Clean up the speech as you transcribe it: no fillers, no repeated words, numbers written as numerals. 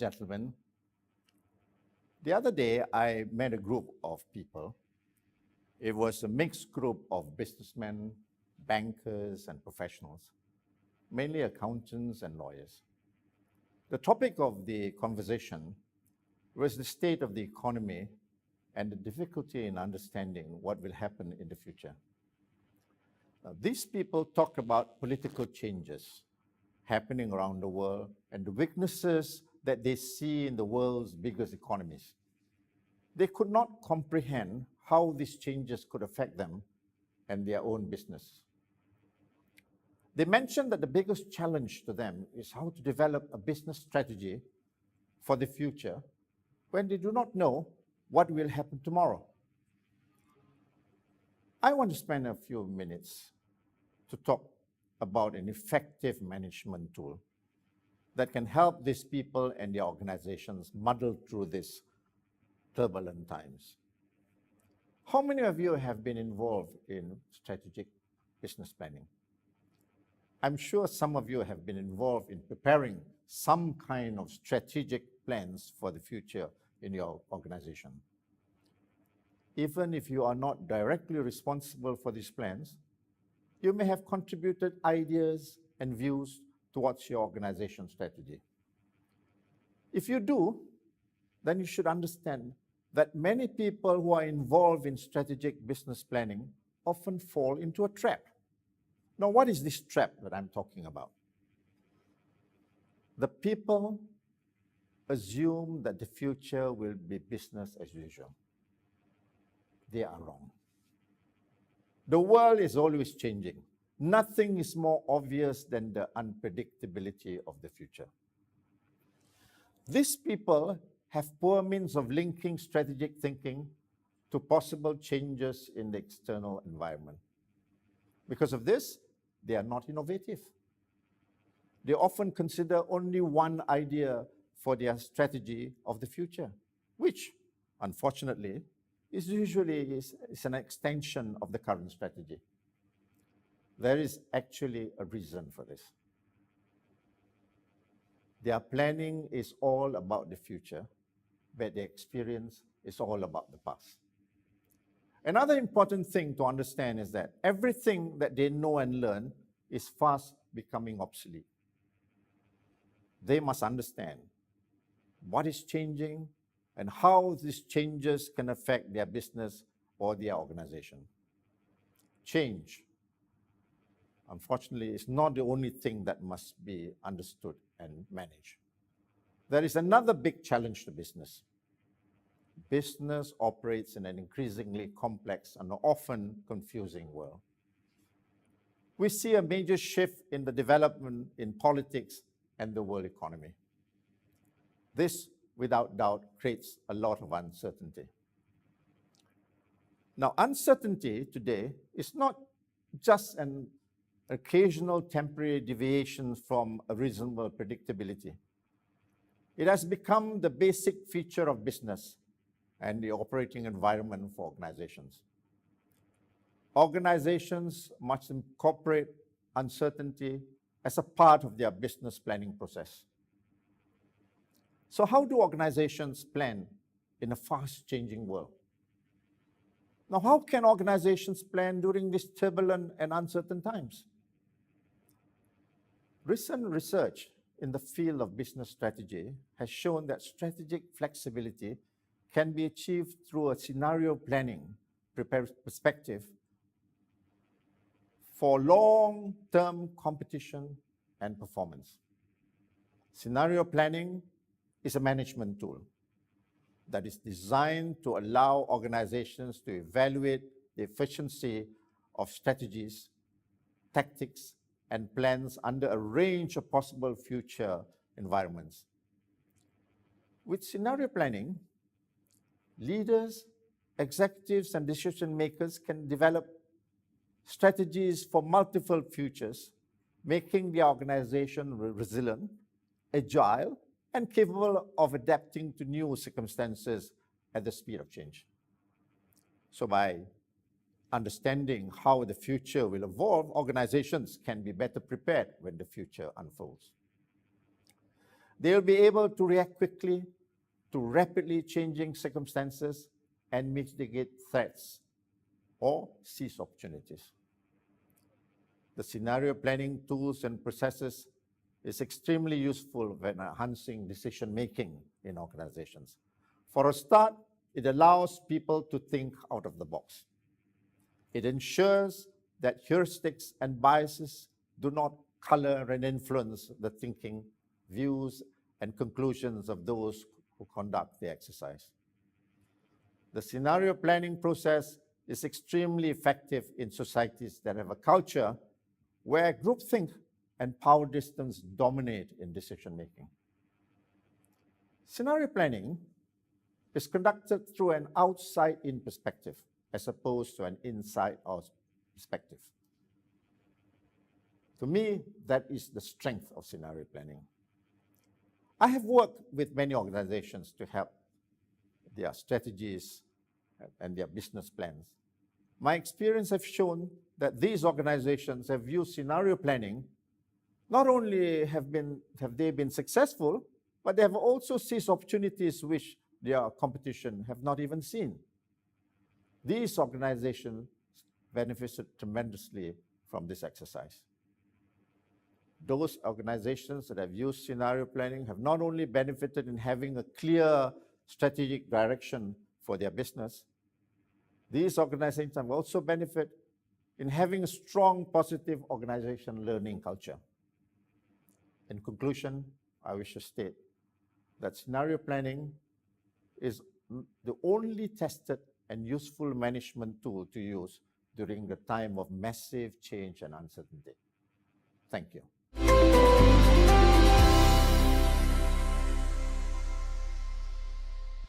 and gentlemen, the other day I met a group of people. It was a mixed group of businessmen, bankers, and professionals, mainly accountants and lawyers. The topic of the conversation was the state of the economy and the difficulty in understanding what will happen in the future. These people talk about political changes happening around the world and the weaknesses that they see in the world's biggest economies. They could not comprehend how these changes could affect them and their own business. They mentioned that the biggest challenge to them is how to develop a business strategy for the future when they do not know what will happen tomorrow. I want to spend a few minutes to talk about an effective management tool that can help these people and their organizations muddle through these turbulent times. How many of you have been involved in strategic business planning? I'm sure some of you have been involved in preparing some kind of strategic plans for the future in your organization. Even if you are not directly responsible for these plans, you may have contributed ideas and views towards your organization strategy. If you do, then you should understand that many people who are involved in strategic business planning often fall into a trap. Now, what is this trap that I'm talking about? The people assume that the future will be business as usual. They are wrong. The world is always changing. Nothing is more obvious than the unpredictability of the future. These people have poor means of linking strategic thinking to possible changes in the external environment. Because of this, they are not innovative. They often consider only one idea for their strategy of the future, which, unfortunately, is usually an extension of the current strategy. There is actually a reason for this. Their planning is all about the future, but their experience is all about the past. Another important thing to understand is that everything that they know and learn is fast becoming obsolete. They must understand what is changing and how these changes can affect their business or their organization. Change, unfortunately, is not the only thing that must be understood and managed. There is another big challenge to business. Business operates in an increasingly complex and often confusing world. We see a major shift in the development in politics and the world economy. This, without doubt, creates a lot of uncertainty. Now, uncertainty today is not just an occasional temporary deviation from a reasonable predictability. It has become the basic feature of business and the operating environment for organizations. Organizations must incorporate uncertainty as a part of their business planning process. So how do organizations plan in a fast-changing world? Now, how can organizations plan during these turbulent and uncertain times? Recent research in the field of business strategy has shown that strategic flexibility can be achieved through a scenario planning perspective for long-term competition and performance. Scenario planning is a management tool that is designed to allow organizations to evaluate the efficiency of strategies, tactics, and plans under a range of possible future environments. With scenario planning, leaders, executives, and decision makers can develop strategies for multiple futures, making the organization resilient, agile, and capable of adapting to new circumstances at the speed of change. So by understanding how the future will evolve, organizations can be better prepared when the future unfolds. They'll be able to react quickly to rapidly changing circumstances and mitigate threats or seize opportunities. The scenario planning tools and processes is extremely useful when enhancing decision-making in organizations. For a start, it allows people to think out of the box. It ensures that heuristics and biases do not color and influence the thinking, views, and conclusions of those who conduct the exercise. The scenario planning process is extremely effective in societies that have a culture where groupthink and power distance dominate in decision-making. Scenario planning is conducted through an outside-in perspective as opposed to an inside-out perspective. To me, that is the strength of scenario planning. I have worked with many organizations to help their strategies and their business plans. My experience has shown that these organizations have used scenario planning. Not only have they been successful, but they have also seized opportunities which their competition have not even seen. These organizations benefited tremendously from this exercise. Those organizations that have used scenario planning have not only benefited in having a clear strategic direction for their business, these organizations have also benefited in having a strong, positive organization learning culture. In conclusion, I wish to state that scenario planning is the only tested and useful management tool to use during the time of massive change and uncertainty. Thank you.